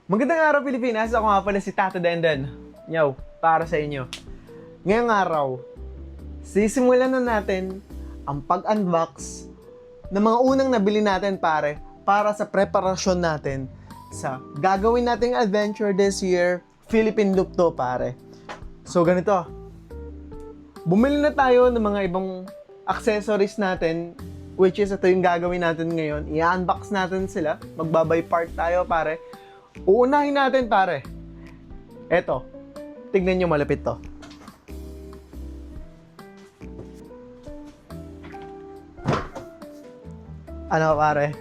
Magandang araw Pilipinas, ako nga pala si Tato Denden. Nyaw, para sa inyo. Ngayong araw, sisimulan na natin ang pag-unbox ng mga unang nabili natin pare para sa preparasyon natin sa gagawin nating adventure this year, Philippine Loop to pare. So ganito, bumili na tayo ng mga ibang accessories natin, which is ito yung gagawin natin ngayon. I-unbox natin sila, magbabay part tayo pare. Uunahin natin pare. Eto, tignan nyo malapit to. Ano pare?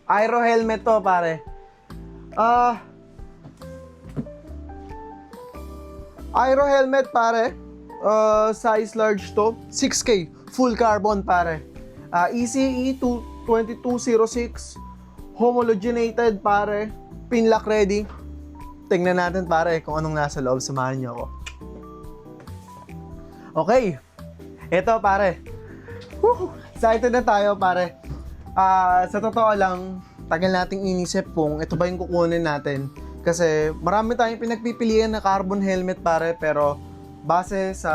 Aero helmet to pare. Aero helmet pare. Size large to. 6K. Full carbon pare. ECE 2206. Homologenated pare. Pin lock ready. Tingnan natin pare kung anong nasa loob. Samahan niyo ako. Okay. Ito pare. Excited na tayo pare. Sa totoo lang, tagal nating inisip kung ito ba yung kukunin natin. Kasi marami tayong pinagpipilian na carbon helmet pare, pero base sa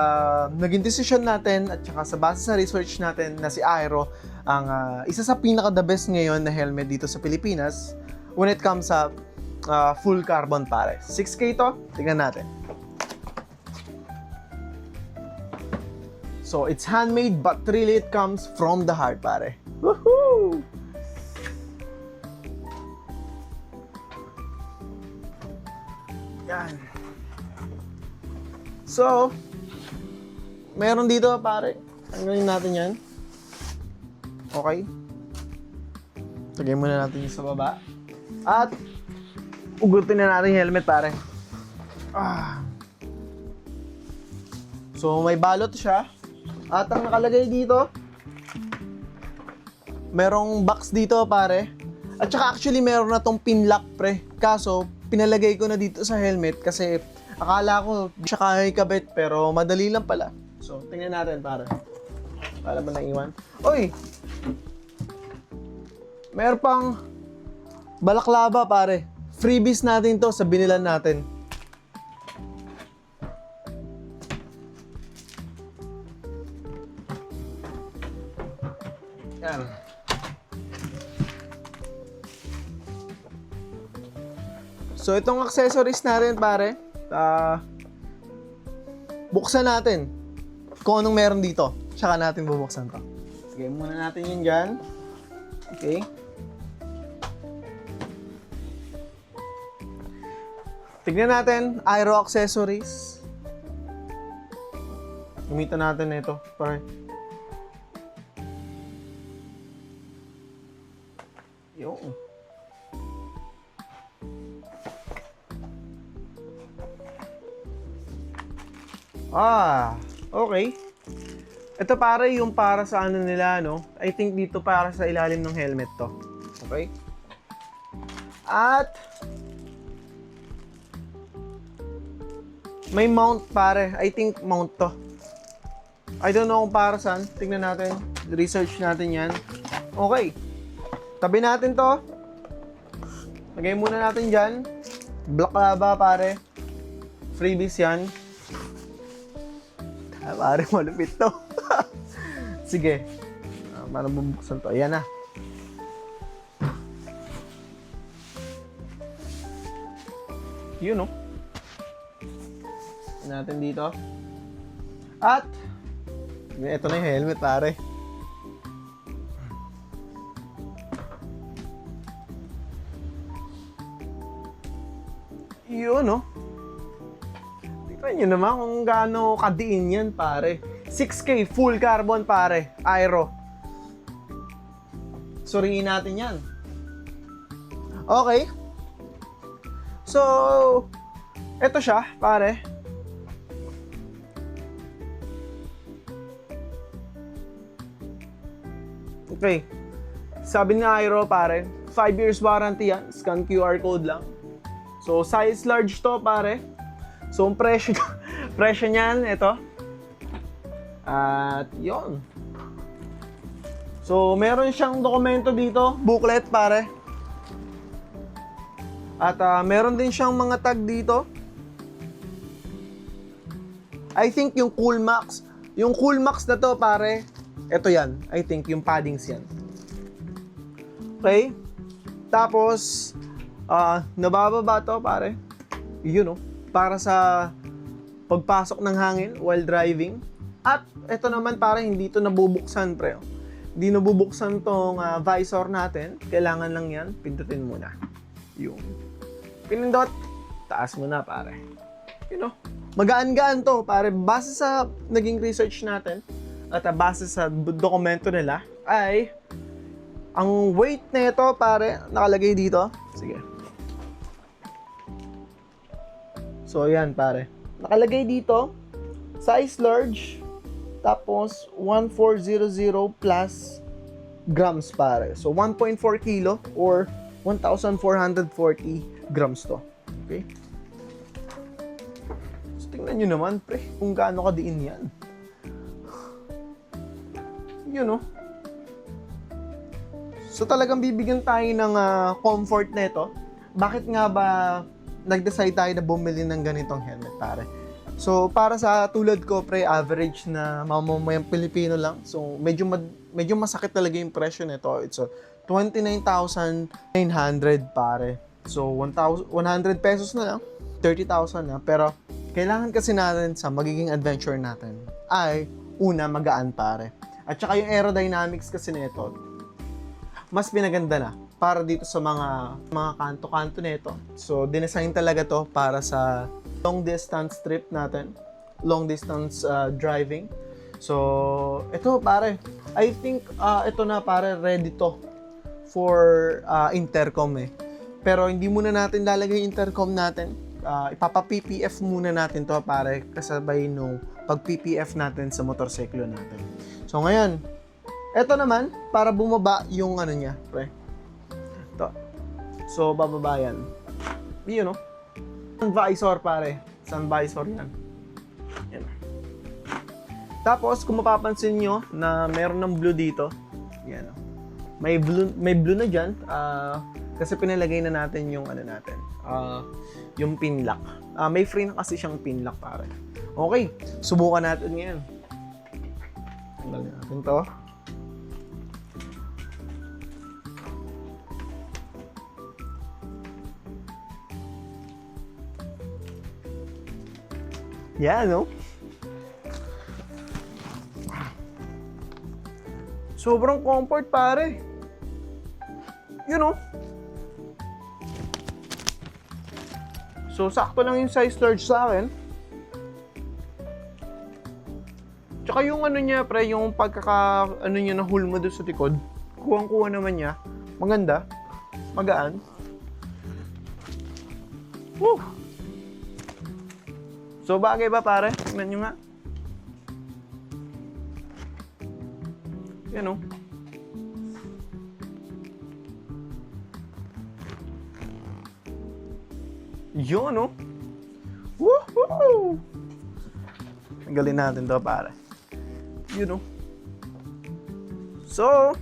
naging decision natin at saka sa base sa research natin na si Aero ang isa sa pinaka the best ngayon na helmet dito sa Pilipinas when it comes sa full carbon pare. 6K to, tingnan natin. So it's handmade but really it comes from the heart pare. Woohoo! Yan. So, meron dito pare. Tanggalin natin yan. Okay. Lagay muna natin yung sa baba. At, ugutin na natin yung helmet pare. So, may balot siya. At ang nakalagay dito, merong box dito pare. At saka actually meron na tong pin lock pre. Kaso, pinalagay ko na dito sa helmet kasi akala ko di siya kaya ikabit pero madali lang pala. So, tingnan natin pare. Para ba naiwan? Oy! Meron pang balaklava pare. Freebies natin to sa binilan natin. Yan. So, itong accessories natin pare, buksan natin kung anong meron dito. Tsaka natin bubuksan to. Sige, muna natin yun dyan. Okay. Tignan natin, Aero accessories. Gamitan natin na ito, pare. Yung. Okay. Ito pare yung para sa ano nila, no? I think dito para sa ilalim ng helmet to. Okay? At may mount pare. I think mount to. I don't know kung para saan. Tingnan natin. Research natin yan. Okay. Tabi natin to. Lagay muna natin dyan. Black lava pare. Freebies yan. Pare, malupit to. Sige. Para bubuksan to. Ayan na. Yun, no? Natin dito. At, ito na yung helmet, pare. Yun, no? Tignan nyo naman kung gaano kadiin yan, pare. 6K, full carbon, pare. Aero. Suriin natin yan. Okay. So, ito siya, pare. Okay. Sabi nga Aero, pare, 5 years warranty yan. Scan QR code lang. So, size large to, pare. So, ang presyo, presyo niyan, ito. At, yon. So, meron siyang dokumento dito, booklet, pare. At meron din siyang mga tag dito. I think yung Coolmax. Yung Coolmax na to, pare, ito yan. I think yung paddings yan. Okay? Tapos, nabababa to, pare. Yun, para sa pagpasok ng hangin while driving. At ito naman, pare, hindi to nabubuksan, pre. Hindi nabubuksan tong visor natin. Kailangan lang yan. Pindutin muna. Yung pinindot. Taas mo na, pare. Magaan-gaan to, pare. Base sa naging research natin at base sa dokumento nila ay ang weight nito, pare, nakalagay dito. Sige. So, yan, pare. Nakalagay dito, size large, tapos 1400 plus grams, pare. So, 1.4 kilo or 1,440 grams to. Okay? Tingnan nyo naman, pre, kung gaano kadiin yan. So talagang bibigyan tayo ng comfort nito. Bakit nga ba nag-decide tayo na bumili ng ganitong helmet, pare? So para sa tulad ko, pre, average na mamamayang Pilipino lang. So medyo masakit talaga yung presyo nito. It's 29,900, pare. So 100 pesos na lang, 30,000 na. Pero kailangan kasi natin sa magiging adventure natin ay una, magaan, pare. At saka yung aerodynamics kasi nito, mas pinaganda na para dito sa mga kanto-kanto nito. So, dinesign talaga to para sa long distance trip natin, long distance driving. So, ito, pare, I think ito na, pare, ready to for intercom eh. Pero hindi muna natin lalagay yung intercom natin. Ipapa-PPF muna natin to, pare, kasabay nung pag-PPF natin sa motorsiklo natin. So ngayon, eto naman para bumaba yung niya, pre. Ito. So bababa yan. Sun visor, pare. Sun visor yan. Yan. Tapos kung mapapansin nyo na meron ng blue dito, yan. May blue na diyan, kasi pinalagay na natin yung natin. Yung pin lock. May free na kasi siyang pin lock, pare. Okay, subukan natin ngayon. Tanggalin natin to. Yeah, no? Sobrang comfort, pare. So, sakto lang yung size large sa akin. Tsaka yung niya, pre, yung niya na hulma doon sa tikod, kuwang-kuha naman niya. Maganda. Magaan. Woo! So, bagay ba, pare? Tingnan nyo nga. Yan, Yun, Woohoo! Tanggalin natin to, pare. Yun, So,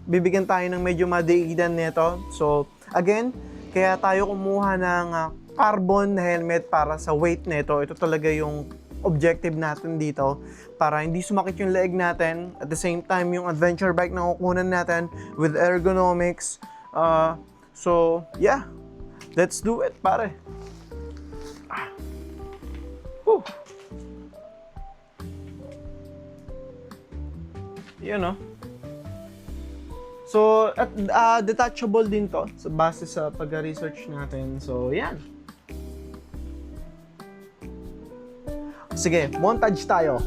bibigyan tayo ng medyo madaidan nito. So, again, kaya tayo kumuha ng carbon helmet para sa weight nito. Ito talaga yung objective natin dito para hindi sumakit yung leeg natin. At the same time, yung adventure bike na kukunan natin with ergonomics. So, yeah. Let's do it, pare. Woo. Yun, So, at detachable din to sa base sa pag-research natin. So, yan. Sige, montage tayo.